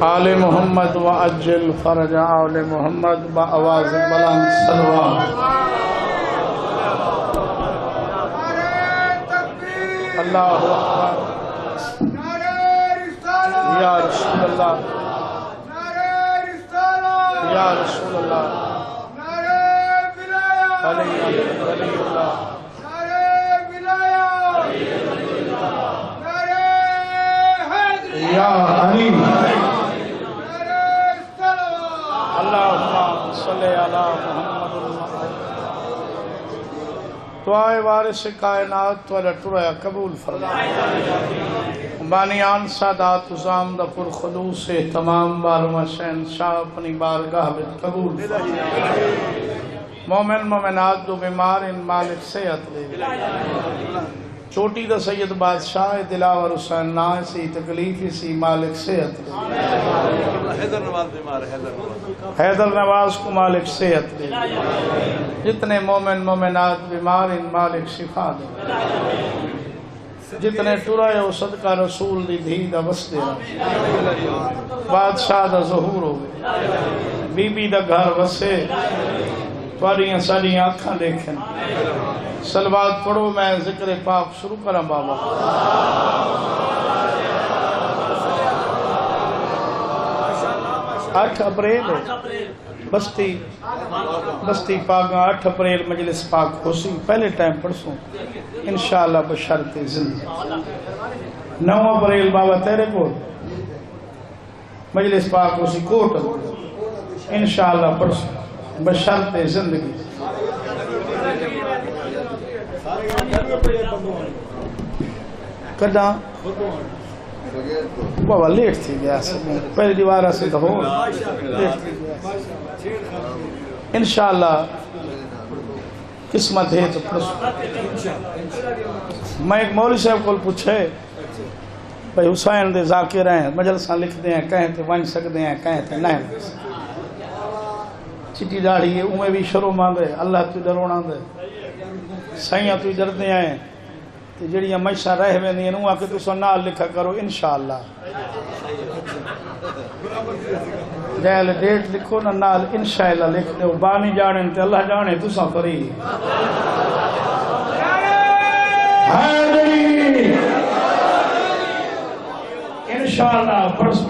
آل محمد وعجل fridge آل محمد بآواز بلند صلوات اللہ اکبر یا رسول اللہ یا رسول اللہ علی ولی اللہ یا علی اللہم صلی علی محمد دعائے وارث کائنات والا ٹریا قبول فرما بانیان سادات ازام دا پر خلوص تمام بارما شہن شاہ اپنی بارگاہ میں قبول فرما مومن مومنات دو بیمار ان مالک صحت لے چھوٹی دا سید بادشاہ دلاور حسین نائے سی تکلیفی سی مالک صحت لے حیدر نواز کو مالک صحت لے جتنے مومن مومنات بیمار ان مالک شفا دے جتنے ٹرائے ہو صدقہ رسول دی دھی دا بس دے بادشاہ دا ظہور ہو گئے بی بی دا گھر بسے تواریاں ساری آنکھاں دیکھیں صلوات پڑھو میں ذکر پاک شروع کریں بابا 8 اپریل ہے بستی پاک 8 اپریل مجلس پاک ہوسی پہلے ٹائم پڑھسوں انشاءاللہ بشرط زندگی 9 اپریل بابا تیرے کو مجلس پاک ہوسی کوٹ انشاءاللہ پڑھسوں بشرط زندگی کداں بابا لیٹ تھی گیا پہلی دیوارہ سے تو ہو لیٹ تھی گیا انشاءاللہ قسمت ہے تو پرسو میں ایک مولوی صاحب کو پوچھے بھئی حسین دے ذاکر ہیں مجلساں لکھ دے ہیں کہیں تے ون سکتے ہیں کہیں تے نہیں چٹی داڑھی ہے اوہیں بھی شروع ماندے اللہ تو ڈرونا دے سائیاں تو ڈر دے آئیں تو جڑیاں مشاں رہ میں نہیں انہوں آکے تو سنال لکھا کرو انشاءاللہ جہل ڈیٹ لکھو نا نال انشاءاللہ لکھ دے بانی جانے تے اللہ جانے تو سا فری انشاءاللہ پرسو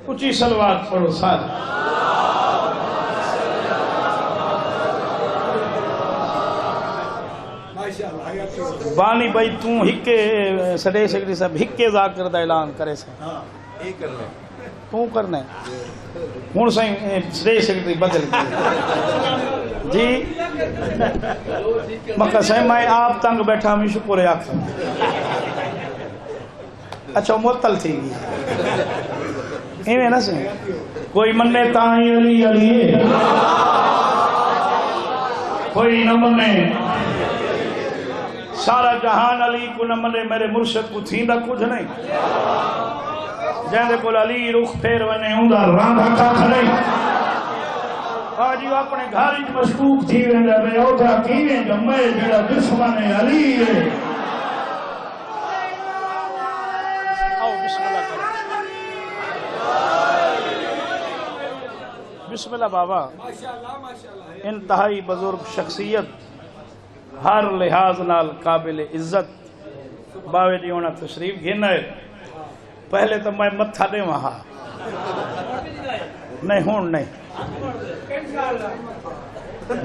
اچھی صلوات پڑھو ساتھ بانی بھائی توں ہکے سڈے سیکرٹری صاحب ہکے ذاکر دا اعلان کرے سے توں کرنا ہے ہوں سائیں سڈے سیکرٹری بدل جی مکہ سائیں میں آپ تنگ بیٹھا ہمیں شکر ہے آخر اچھا معطل تھی گی ایویں نہ سیں کوئی منے تائیں علی علی کوئی نہ منے سارا جہان علی کو نہ منے میرے مرشد کو تھیندا کچھ نہیں جہاں کو علی رخ پھیر ونے ہوندا راندا کھ نہیں آج وہ اپنے گھر وچ مشکوک تھی ویندا میں او تھا کیویں جو میں جڑا دشمن علی ہے آؤ بسم اللہ کرو بسم اللہ بابا انتہائی بزرگ شخصیت ہر لحاظ نال قابل عزت باوے دی ہونا تشریف گھنا ہے پہلے تو میں متھا دے وہاں نہیں ہون نہیں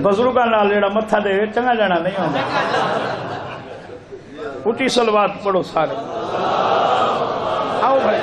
بزرگاں نال جڑا متھا دے چنگا جانا نہیں ہونا اٹھی صلوات پڑھو سارے آؤ بھائی